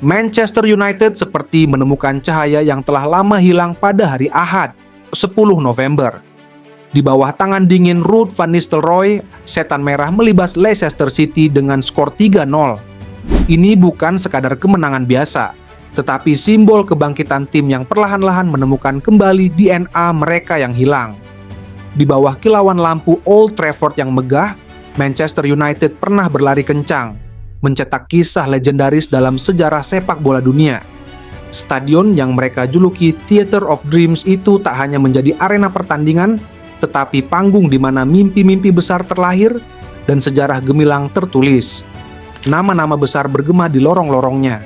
Manchester United seperti menemukan cahaya yang telah lama hilang pada hari Ahad, 10 November. Di bawah tangan dingin Ruud van Nistelrooy, Setan Merah melibas Leicester City dengan skor 3-0. Ini bukan sekadar kemenangan biasa, tetapi simbol kebangkitan tim yang perlahan-lahan menemukan kembali DNA mereka yang hilang. Di bawah kilauan lampu Old Trafford yang megah, Manchester United pernah berlari kencang, mencetak kisah legendaris dalam sejarah sepak bola dunia. Stadion yang mereka juluki Theatre of Dreams itu tak hanya menjadi arena pertandingan, tetapi panggung di mana mimpi-mimpi besar terlahir dan sejarah gemilang tertulis. Nama-nama besar bergema di lorong-lorongnya,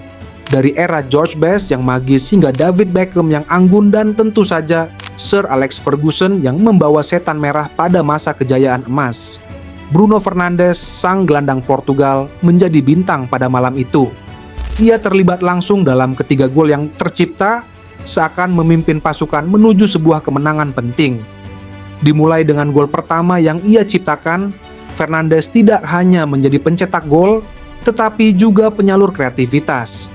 dari era George Best yang magis hingga David Beckham yang anggun dan tentu saja Sir Alex Ferguson yang membawa Setan Merah pada masa kejayaan emas. Bruno Fernandes, sang gelandang Portugal, menjadi bintang pada malam itu. Ia terlibat langsung dalam ketiga gol yang tercipta, seakan memimpin pasukan menuju sebuah kemenangan penting. Dimulai dengan gol pertama yang ia ciptakan, Fernandes tidak hanya menjadi pencetak gol, tetapi juga penyalur kreativitas.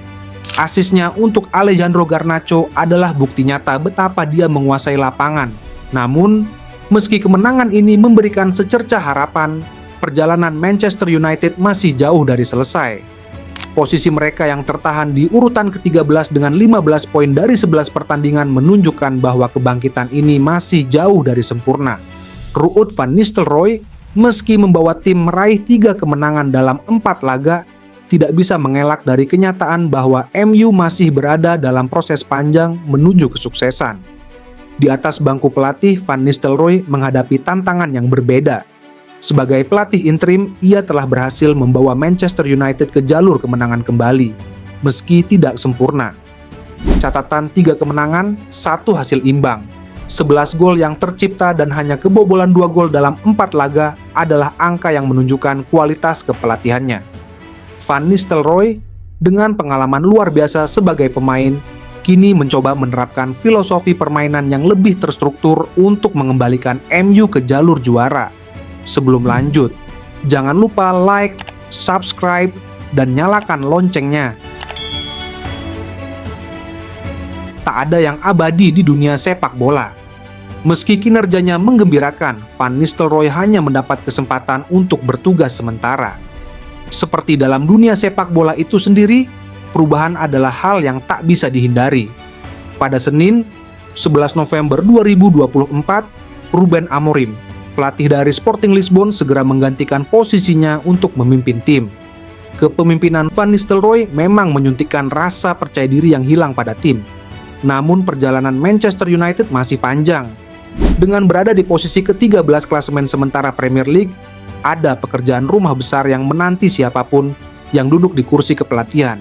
Asisnya untuk Alejandro Garnacho adalah bukti nyata betapa dia menguasai lapangan. Namun, meski kemenangan ini memberikan secercah harapan, perjalanan Manchester United masih jauh dari selesai. Posisi mereka yang tertahan di urutan ke-13 dengan 15 poin dari 11 pertandingan menunjukkan bahwa kebangkitan ini masih jauh dari sempurna. Ruud van Nistelrooy, meski membawa tim meraih 3 kemenangan dalam 4 laga, tidak bisa mengelak dari kenyataan bahwa MU masih berada dalam proses panjang menuju kesuksesan. Di atas bangku pelatih, Van Nistelrooy menghadapi tantangan yang berbeda. Sebagai pelatih interim, ia telah berhasil membawa Manchester United ke jalur kemenangan kembali, meski tidak sempurna. Catatan 3 kemenangan, 1 hasil imbang, 11 gol yang tercipta dan hanya kebobolan 2 gol dalam 4 laga adalah angka yang menunjukkan kualitas kepelatihannya. Van Nistelrooy, dengan pengalaman luar biasa sebagai pemain, kini mencoba menerapkan filosofi permainan yang lebih terstruktur untuk mengembalikan MU ke jalur juara. Sebelum lanjut, jangan lupa like, subscribe, dan nyalakan loncengnya. Tak ada yang abadi di dunia sepak bola. Meski kinerjanya menggembirakan, Van Nistelrooy hanya mendapat kesempatan untuk bertugas sementara. Seperti dalam dunia sepak bola itu sendiri, perubahan adalah hal yang tak bisa dihindari. Pada Senin, 11 November 2024, Ruben Amorim, pelatih dari Sporting Lisbon, segera menggantikan posisinya untuk memimpin tim. Kepemimpinan Van Nistelrooy memang menyuntikkan rasa percaya diri yang hilang pada tim. Namun perjalanan Manchester United masih panjang. Dengan berada di posisi ke-13 klasemen sementara Premier League, ada pekerjaan rumah besar yang menanti siapapun yang duduk di kursi kepelatihan.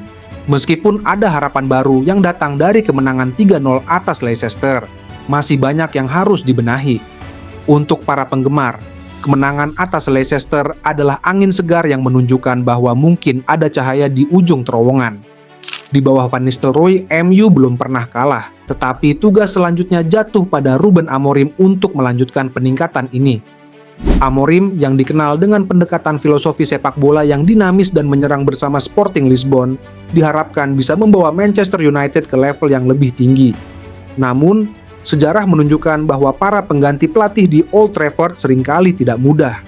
Meskipun ada harapan baru yang datang dari kemenangan 3-0 atas Leicester, masih banyak yang harus dibenahi. Untuk para penggemar, kemenangan atas Leicester adalah angin segar yang menunjukkan bahwa mungkin ada cahaya di ujung terowongan. Di bawah Van Nistelrooy, MU belum pernah kalah, tetapi tugas selanjutnya jatuh pada Ruben Amorim untuk melanjutkan peningkatan ini. Amorim yang dikenal dengan pendekatan filosofi sepak bola yang dinamis dan menyerang bersama Sporting Lisbon, diharapkan bisa membawa Manchester United ke level yang lebih tinggi. Namun, sejarah menunjukkan bahwa para pengganti pelatih di Old Trafford seringkali tidak mudah.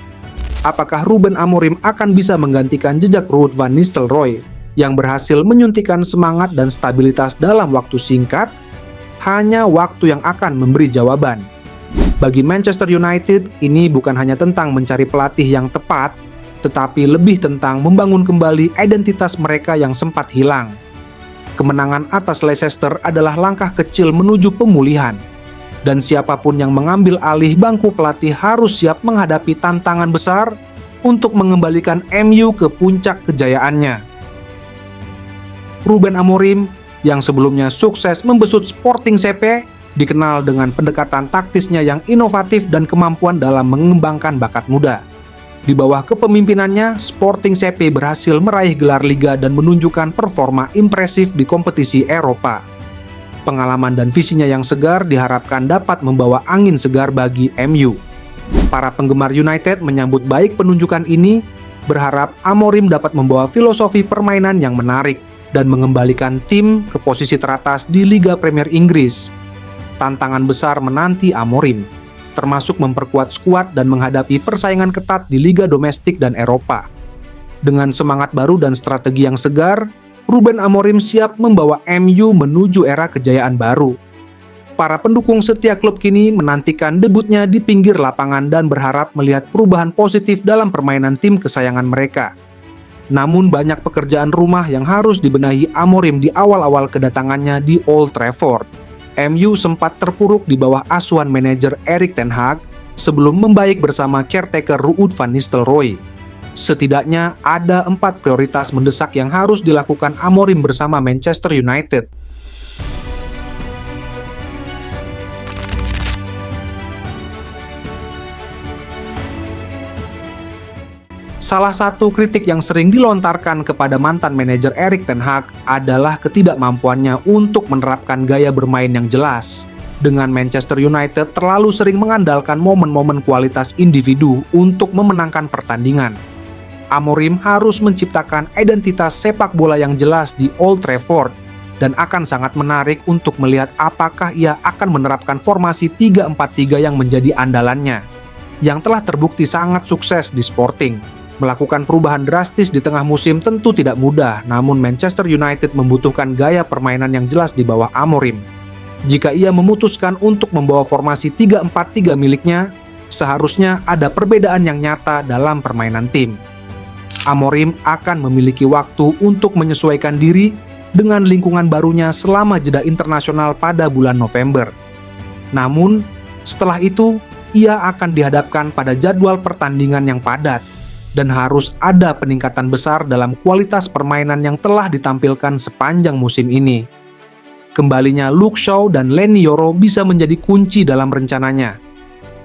Apakah Ruben Amorim akan bisa menggantikan jejak Ruud van Nistelrooy yang berhasil menyuntikkan semangat dan stabilitas dalam waktu singkat? Hanya waktu yang akan memberi jawaban. Bagi Manchester United, ini bukan hanya tentang mencari pelatih yang tepat, tetapi lebih tentang membangun kembali identitas mereka yang sempat hilang. Kemenangan atas Leicester adalah langkah kecil menuju pemulihan, dan siapapun yang mengambil alih bangku pelatih harus siap menghadapi tantangan besar untuk mengembalikan MU ke puncak kejayaannya. Ruben Amorim, yang sebelumnya sukses membesut Sporting CP, dikenal dengan pendekatan taktisnya yang inovatif dan kemampuan dalam mengembangkan bakat muda. Di bawah kepemimpinannya, Sporting CP berhasil meraih gelar liga dan menunjukkan performa impresif di kompetisi Eropa. Pengalaman dan visinya yang segar diharapkan dapat membawa angin segar bagi MU. Para penggemar United menyambut baik penunjukan ini, berharap Amorim dapat membawa filosofi permainan yang menarik, dan mengembalikan tim ke posisi teratas di Liga Premier Inggris. Tantangan besar menanti Amorim, termasuk memperkuat skuad dan menghadapi persaingan ketat di liga domestik dan Eropa. Dengan semangat baru dan strategi yang segar, Ruben Amorim siap membawa MU menuju era kejayaan baru. Para pendukung setia klub kini menantikan debutnya di pinggir lapangan dan berharap melihat perubahan positif dalam permainan tim kesayangan mereka. Namun banyak pekerjaan rumah yang harus dibenahi Amorim di awal-awal kedatangannya di Old Trafford. MU sempat terpuruk di bawah asuhan manajer Erik ten Hag sebelum membaik bersama caretaker Ruud van Nistelrooy. Setidaknya ada 4 prioritas mendesak yang harus dilakukan Amorim bersama Manchester United. Salah satu kritik yang sering dilontarkan kepada mantan manajer Erik ten Hag adalah ketidakmampuannya untuk menerapkan gaya bermain yang jelas. Dengan Manchester United terlalu sering mengandalkan momen-momen kualitas individu untuk memenangkan pertandingan. Amorim harus menciptakan identitas sepak bola yang jelas di Old Trafford dan akan sangat menarik untuk melihat apakah ia akan menerapkan formasi 3-4-3 yang menjadi andalannya, yang telah terbukti sangat sukses di Sporting. Melakukan perubahan drastis di tengah musim tentu tidak mudah, namun Manchester United membutuhkan gaya permainan yang jelas di bawah Amorim. Jika ia memutuskan untuk membawa formasi 3-4-3 miliknya, seharusnya ada perbedaan yang nyata dalam permainan tim. Amorim akan memiliki waktu untuk menyesuaikan diri dengan lingkungan barunya selama jeda internasional pada bulan November. Namun, setelah itu, ia akan dihadapkan pada jadwal pertandingan yang padat, dan harus ada peningkatan besar dalam kualitas permainan yang telah ditampilkan sepanjang musim ini. Kembalinya Luke Shaw dan Leny Yoro bisa menjadi kunci dalam rencananya.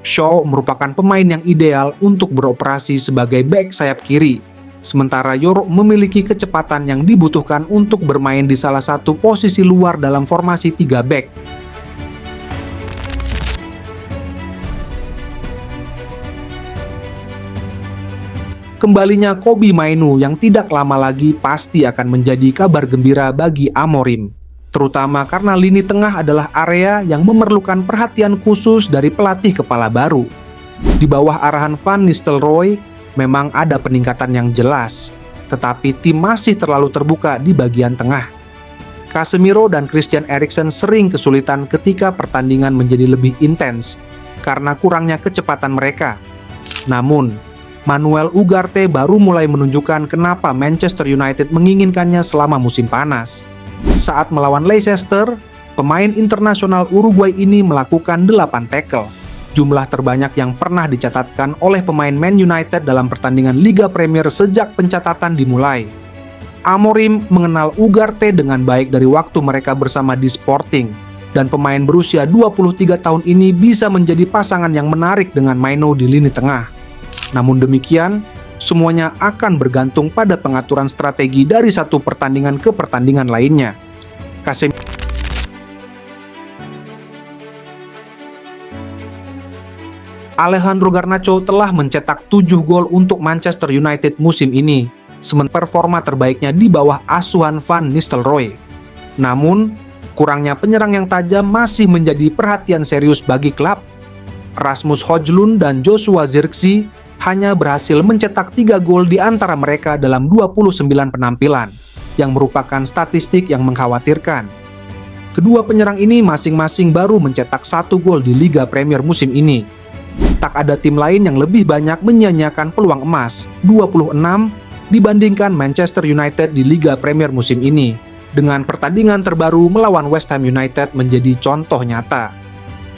Shaw merupakan pemain yang ideal untuk beroperasi sebagai bek sayap kiri, sementara Yoro memiliki kecepatan yang dibutuhkan untuk bermain di salah satu posisi luar dalam formasi 3 bek. Kembalinya Kobbie Mainoo yang tidak lama lagi pasti akan menjadi kabar gembira bagi Amorim, terutama karena lini tengah adalah area yang memerlukan perhatian khusus dari pelatih kepala baru. Di bawah arahan Van Nistelrooy, memang ada peningkatan yang jelas, tetapi tim masih terlalu terbuka di bagian tengah. Casemiro dan Christian Eriksen sering kesulitan ketika pertandingan menjadi lebih intens karena kurangnya kecepatan mereka. Namun, Manuel Ugarte baru mulai menunjukkan kenapa Manchester United menginginkannya selama musim panas. Saat melawan Leicester, pemain internasional Uruguay ini melakukan 8 tackle, jumlah terbanyak yang pernah dicatatkan oleh pemain Man United dalam pertandingan Liga Premier sejak pencatatan dimulai. Amorim mengenal Ugarte dengan baik dari waktu mereka bersama di Sporting, dan pemain berusia 23 tahun ini bisa menjadi pasangan yang menarik dengan Mainoo di lini tengah. Namun demikian, semuanya akan bergantung pada pengaturan strategi dari satu pertandingan ke pertandingan lainnya. Alejandro Garnacho telah mencetak 7 gol untuk Manchester United musim ini, sementara performa terbaiknya di bawah asuhan Van Nistelrooy. Namun, kurangnya penyerang yang tajam masih menjadi perhatian serius bagi klub. Rasmus Højlund dan Joshua Zirkzee hanya berhasil mencetak 3 gol di antara mereka dalam 29 penampilan, yang merupakan statistik yang mengkhawatirkan. Kedua penyerang ini masing-masing baru mencetak 1 gol di Liga Premier musim ini. Tak ada tim lain yang lebih banyak menyia-nyiakan peluang emas, 26, dibandingkan Manchester United di Liga Premier musim ini. Dengan pertandingan terbaru melawan West Ham United menjadi contoh nyata.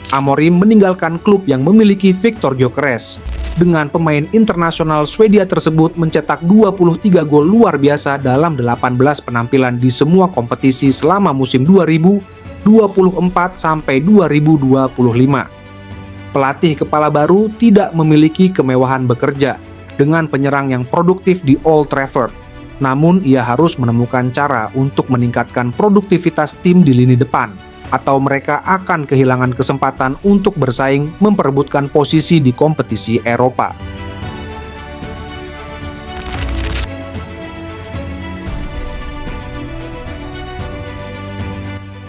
Amorim meninggalkan klub yang memiliki Victor Gyökeres. Dengan pemain internasional Swedia tersebut mencetak 23 gol luar biasa dalam 18 penampilan di semua kompetisi selama musim 2024-2025. Pelatih kepala baru tidak memiliki kemewahan bekerja dengan penyerang yang produktif di Old Trafford. Namun ia harus menemukan cara untuk meningkatkan produktivitas tim di lini depan, atau mereka akan kehilangan kesempatan untuk bersaing memperebutkan posisi di kompetisi Eropa.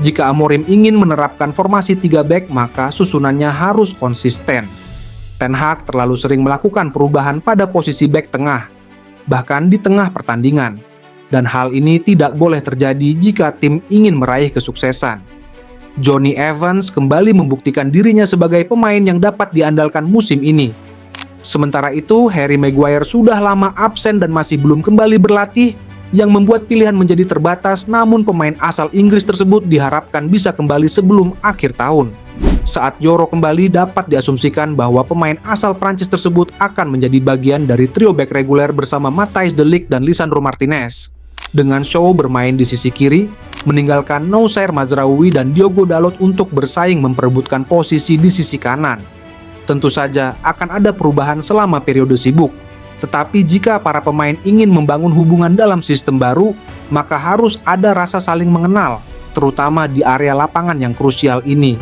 Jika Amorim ingin menerapkan formasi 3 back, maka susunannya harus konsisten. Ten Hag terlalu sering melakukan perubahan pada posisi back tengah, bahkan di tengah pertandingan. Dan hal ini tidak boleh terjadi jika tim ingin meraih kesuksesan. Jonny Evans kembali membuktikan dirinya sebagai pemain yang dapat diandalkan musim ini. Sementara itu, Harry Maguire sudah lama absen dan masih belum kembali berlatih, yang membuat pilihan menjadi terbatas, namun pemain asal Inggris tersebut diharapkan bisa kembali sebelum akhir tahun. Saat Euro kembali, dapat diasumsikan bahwa pemain asal Prancis tersebut akan menjadi bagian dari trio back reguler bersama Matthijs de Ligt dan Lisandro Martinez. Dengan Shaw bermain di sisi kiri, meninggalkan Noussair Mazraoui dan Diogo Dalot untuk bersaing memperebutkan posisi di sisi kanan. Tentu saja akan ada perubahan selama periode sibuk. Tetapi jika para pemain ingin membangun hubungan dalam sistem baru, maka harus ada rasa saling mengenal, terutama di area lapangan yang krusial ini.